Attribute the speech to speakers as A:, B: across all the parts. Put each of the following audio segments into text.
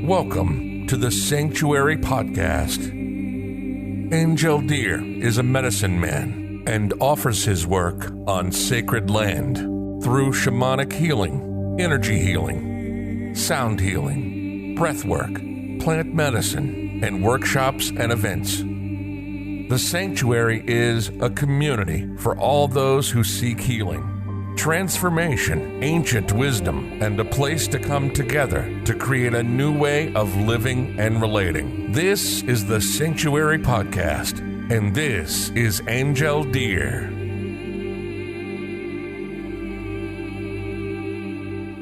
A: Welcome to the Sanctuary Podcast. Angel Deer is a medicine man and offers his work on sacred land through shamanic healing, energy healing, sound healing, breath work, plant medicine, and workshops and events. The Sanctuary is a community for all those who seek healing, transformation, ancient wisdom, and a place to come together to create a new way of living and relating. This is the Sanctuary Podcast, and this is Angel Deer.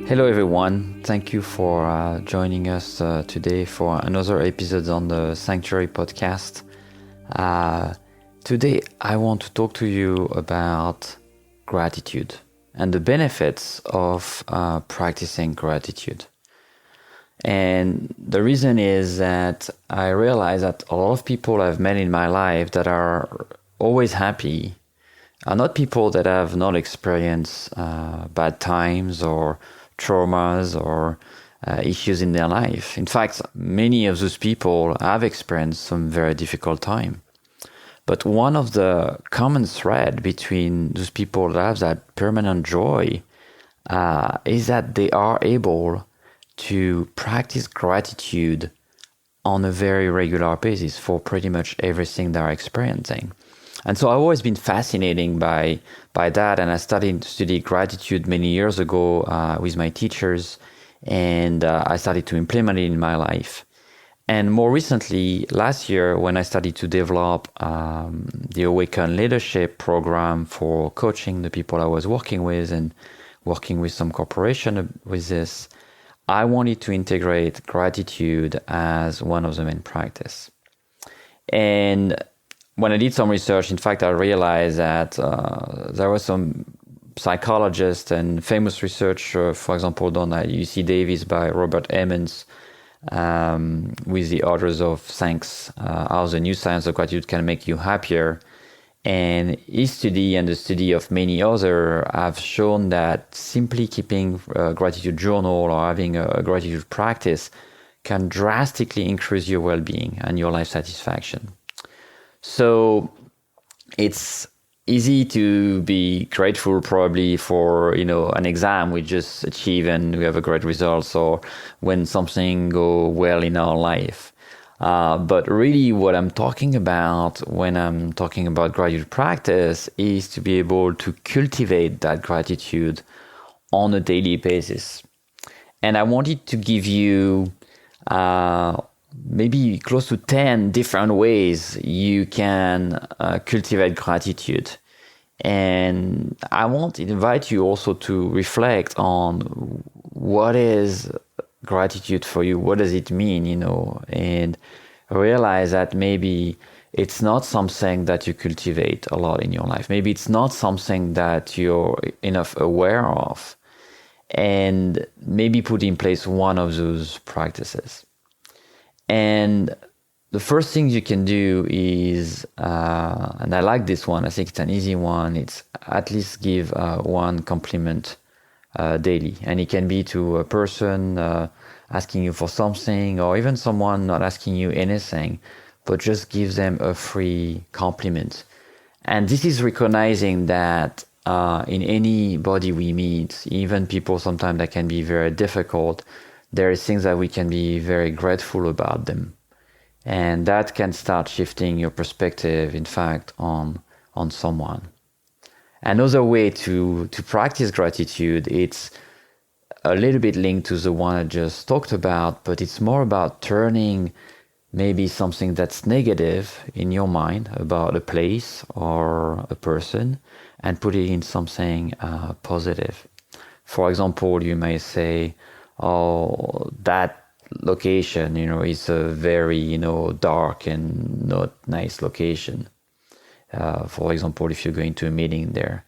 B: Hello everyone, thank you for joining us today for another episode on the Sanctuary Podcast. Today I want to talk to you about gratitude and the benefits of practicing gratitude. And the reason is that I realize that a lot of people I've met in my life that are always happy are not people that have not experienced bad times or traumas or issues in their life. In fact, many of those people have experienced some very difficult time. But one of the common thread between those people that have that permanent joy is that they are able to practice gratitude on a very regular basis for pretty much everything they're experiencing. And so I've always been fascinated by that, and I started to study gratitude many years ago with my teachers, and I started to implement it in my life. And more recently, last year, when I started to develop the Awaken Leadership program for coaching the people I was working with and working with some corporation with this, I wanted to integrate gratitude as one of the main practice. And when I did some research, in fact, I realized that there were some psychologists and famous research, for example, done at UC Davis by Robert Emmons, with the authors of Thanks, How the New Science of Gratitude Can Make You Happier. And his study and the study of many others have shown that simply keeping a gratitude journal or having a gratitude practice can drastically increase your well-being and your life satisfaction. So it's easy to be grateful probably for, an exam we just achieve and we have a great result, or when something go well in our life. But really what I'm talking about when I'm talking about gratitude practice is to be able to cultivate that gratitude on a daily basis. And I wanted to give you maybe close to 10 different ways you can cultivate gratitude. And I want to invite you also to reflect on what is gratitude for you, what does it mean, and realize that maybe it's not something that you cultivate a lot in your life. Maybe it's not something that you're enough aware of, and maybe put in place one of those practices. And the first thing you can do is, and I like this one, I think it's an easy one, it's at least give one compliment daily. And it can be to a person asking you for something, or even someone not asking you anything, but just give them a free compliment. And this is recognizing that in anybody we meet, even people sometimes that can be very difficult, there is things that we can be very grateful about them. And that can start shifting your perspective, in fact, on someone. Another way to practice gratitude, it's a little bit linked to the one I just talked about, but it's more about turning maybe something that's negative in your mind about a place or a person and put it in something positive. For example, you may say, oh, that location, is a very, dark and not nice location. For example, if you're going to a meeting there,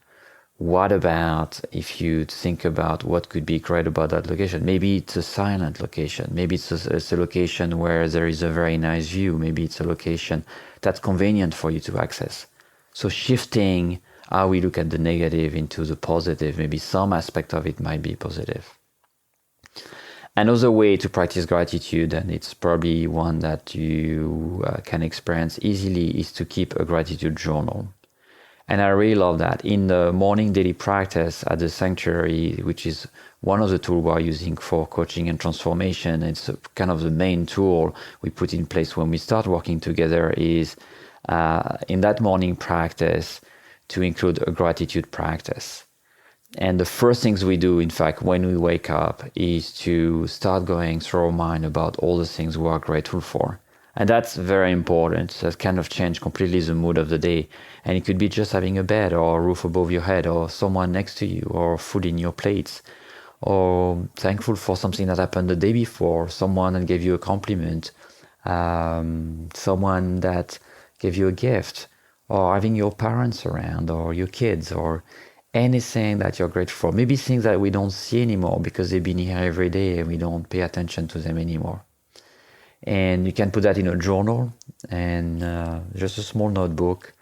B: what about if you think about what could be great about that location? Maybe it's a silent location. Maybe it's a location where there is a very nice view. Maybe it's a location that's convenient for you to access. So shifting how we look at the negative into the positive, maybe some aspect of it might be positive. Another way to practice gratitude, and it's probably one that you can experience easily, is to keep a gratitude journal. And I really love that. In the morning daily practice at the sanctuary, which is one of the tools we're using for coaching and transformation, it's kind of the main tool we put in place when we start working together, is in that morning practice to include a gratitude practice. And the first things we do, in fact, when we wake up, is to start going through our mind about all the things we are grateful for. And that's very important. That kind of change completely the mood of the day. And it could be just having a bed or a roof above your head or someone next to you or food in your plates, or thankful for something that happened the day before, someone that gave you a compliment, someone that gave you a gift, or having your parents around or your kids, or anything that you're grateful for. Maybe things that we don't see anymore because they've been here every day and we don't pay attention to them anymore. And you can put that in a journal and just a small notebook,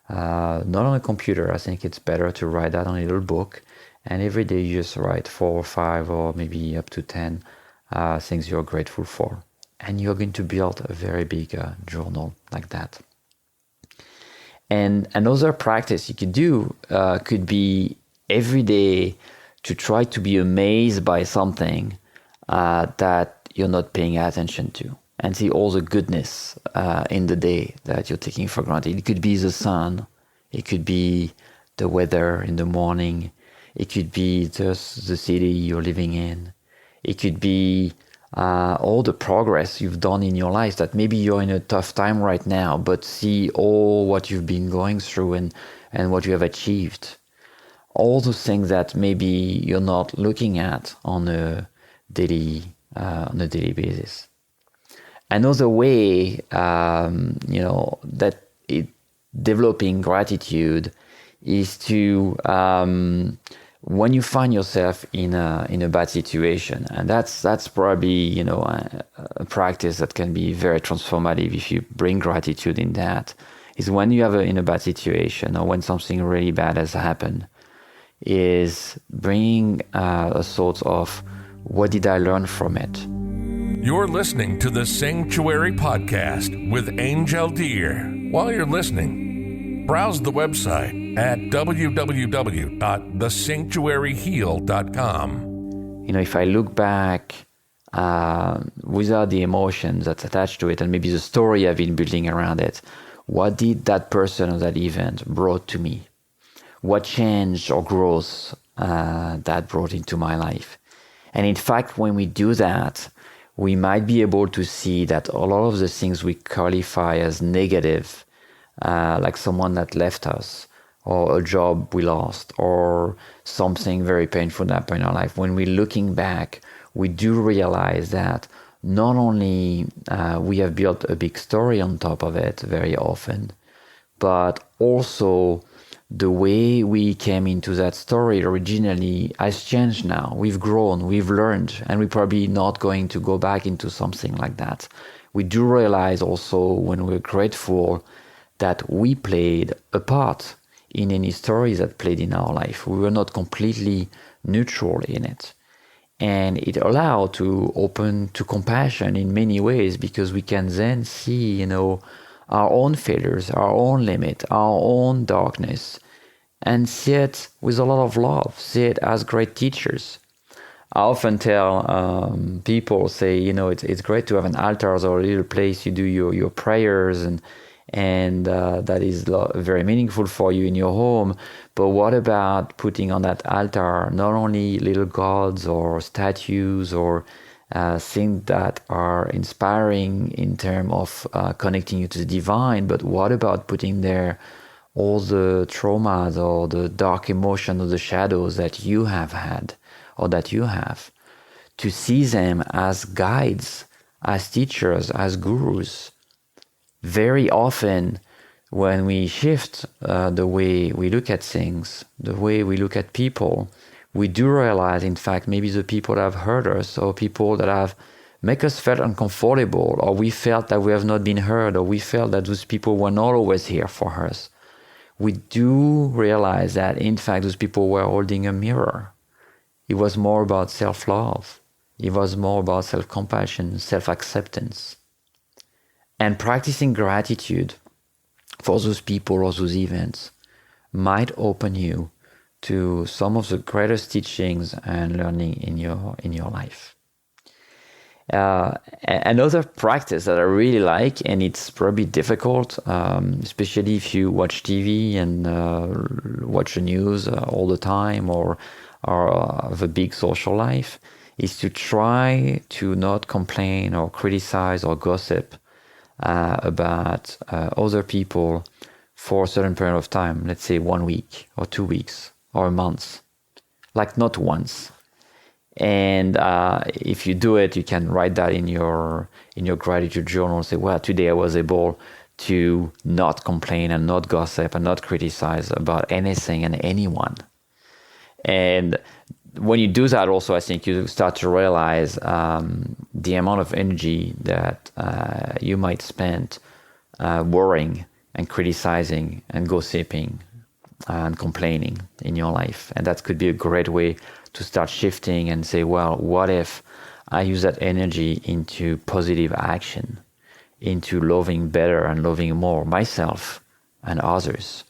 B: not on a computer. I think it's better to write that on a little book. And every day you just write 4 or 5 or maybe up to 10 things you're grateful for. And you're going to build a very big journal like that. And another practice you could do could be every day to try to be amazed by something that you're not paying attention to, and see all the goodness in the day that you're taking for granted. It could be the sun, it could be the weather in the morning, it could be just the city you're living in, it could be all the progress you've done in your life, that maybe you're in a tough time right now, but see all what you've been going through and what you have achieved. All those things that maybe you're not looking at on a daily basis. Another way, that developing gratitude is to when you find yourself in a bad situation, and that's probably a practice that can be very transformative if you bring gratitude in that, is when you have in a bad situation or when something really bad has happened, is bringing a sort of, what did I learn from it?
A: You're listening to the Sanctuary Podcast with Angel Deer. While you're listening, browse the website at www.thesanctuaryheal.com.
B: If I look back without the emotions that's attached to it and maybe the story I've been building around it, what did that person or that event brought to me? What change or growth that brought into my life? And in fact, when we do that, we might be able to see that a lot of the things we qualify as negative, like someone that left us, or a job we lost, or something very painful that happened in our life, when we're looking back, we do realize that not only we have built a big story on top of it very often, but also the way we came into that story originally has changed now. We've grown, we've learned, and we're probably not going to go back into something like that. We do realize also, when we're grateful, that we played a part in any stories that played in our life. We were not completely neutral in it. And it allowed to open to compassion in many ways, because we can then see, our own failures, our own limit, our own darkness, and see it with a lot of love, see it as great teachers. I often tell people, say, it's great to have an altar or a little place you do your prayers, and that is very meaningful for you in your home. But what about putting on that altar not only little gods or statues or things that are inspiring in terms of connecting you to the divine, but what about putting there all the traumas or the dark emotions or the shadows that you have had or that you have, to see them as guides, as teachers, as gurus. Very often when we shift the way we look at things, the way we look at people, we do realize, in fact, maybe the people that have hurt us, or people that have make us feel uncomfortable, or we felt that we have not been heard, or we felt that those people were not always here for us. We do realize that, in fact, those people were holding a mirror. It was more about self-love. It was more about self-compassion, self-acceptance. And practicing gratitude for those people or those events might open you to some of the greatest teachings and learning in your life. Another practice that I really like, and it's probably difficult, especially if you watch TV and watch the news all the time or have a big social life, is to try to not complain or criticize or gossip about other people for a certain period of time, let's say 1 week or 2 weeks or a month, like not once. And if you do it, you can write that in your gratitude journal. Say, well, today I was able to not complain and not gossip and not criticize about anything and anyone. And when you do that, also, I think you start to realize the amount of energy that you might spend worrying and criticizing and gossiping and complaining in your life. And that could be a great way to start shifting and say, well, what if I use that energy into positive action, into loving better and loving more myself and others?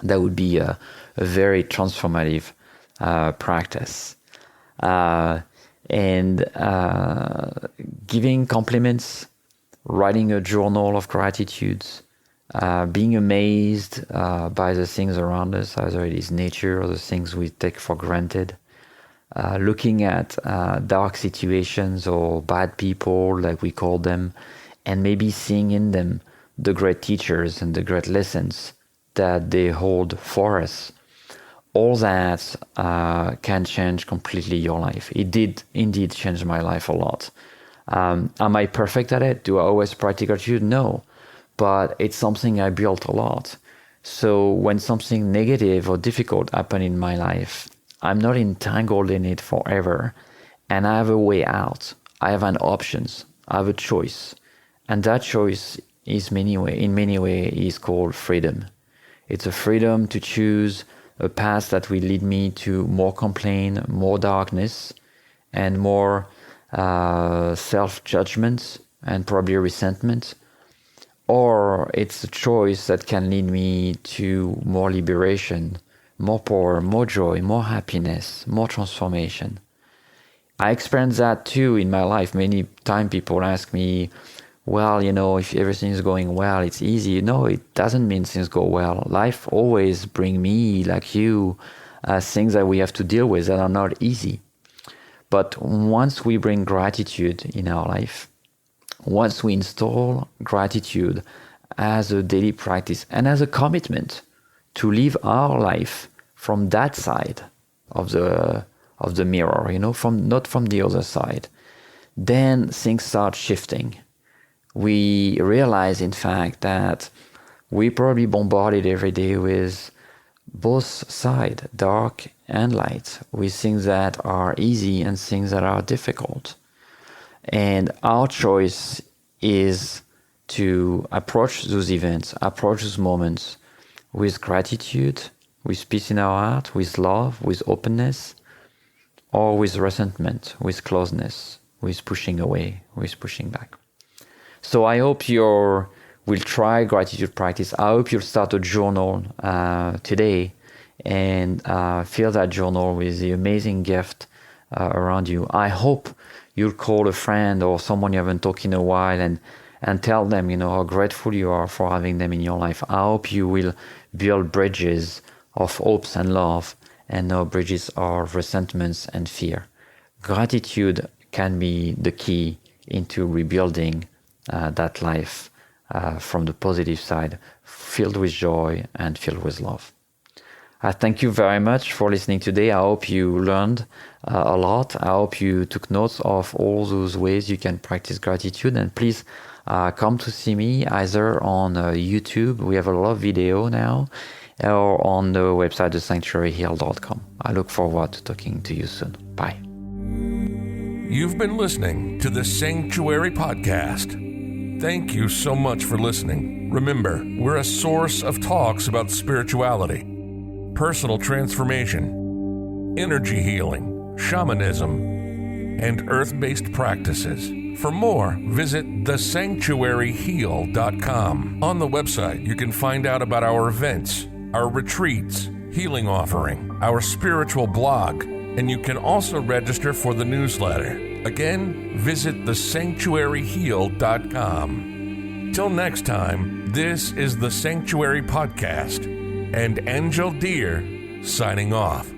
B: That would be a very transformative practice. And giving compliments, writing a journal of gratitudes, being amazed by the things around us, either it is nature or the things we take for granted. Looking at dark situations or bad people, like we call them, and maybe seeing in them the great teachers and the great lessons that they hold for us. All that can change completely your life. It did indeed change my life a lot. Am I perfect at it? Do I always practice gratitude? No, but it's something I built a lot. So when something negative or difficult happened in my life, I'm not entangled in it forever, and I have a way out. I have an options. I have a choice, and that choice is in many ways is called freedom. It's a freedom to choose a path that will lead me to more complaint, more darkness, and more self-judgment and probably resentment. Or it's a choice that can lead me to more liberation, more power, more joy, more happiness, more transformation. I experienced that too in my life. Many times people ask me, well, if everything is going well, it's easy. No, it doesn't mean things go well. Life always brings me, like you, things that we have to deal with that are not easy. But once we bring gratitude in our life, once we install gratitude as a daily practice and as a commitment to live our life from that side of the mirror, not from the other side, then things start shifting. We realize, in fact, that we probably bombarded every day with both sides, dark and light, with things that are easy and things that are difficult. And our choice is to approach those events, approach those moments with gratitude, with peace in our heart, with love, with openness, or with resentment, with closeness, with pushing away, with pushing back. So I hope you will try gratitude practice. I hope you'll start a journal today and fill that journal with the amazing gift around you. I hope you'll call a friend or someone you haven't talked in a while and tell them, how grateful you are for having them in your life. I hope you will build bridges of hopes and love and no bridges of resentments and fear. Gratitude can be the key into rebuilding that life from the positive side, filled with joy and filled with love. I thank you very much for listening today. I hope you learned a lot. I hope you took notes of all those ways you can practice gratitude. And please come to see me either on YouTube. We have a lot of video now, or on the website, thesanctuaryheal.com. I look forward to talking to you soon. Bye.
A: You've been listening to the Sanctuary Podcast. Thank you so much for listening. Remember, we're a source of talks about spirituality, personal transformation, energy healing, shamanism, and earth-based practices. For more, visit thesanctuaryheal.com. On the website, you can find out about our events, our retreats, healing offering, our spiritual blog, and you can also register for the newsletter. Again, visit thesanctuaryheal.com. Till next time, this is the Sanctuary Podcast, and Angel Deer signing off.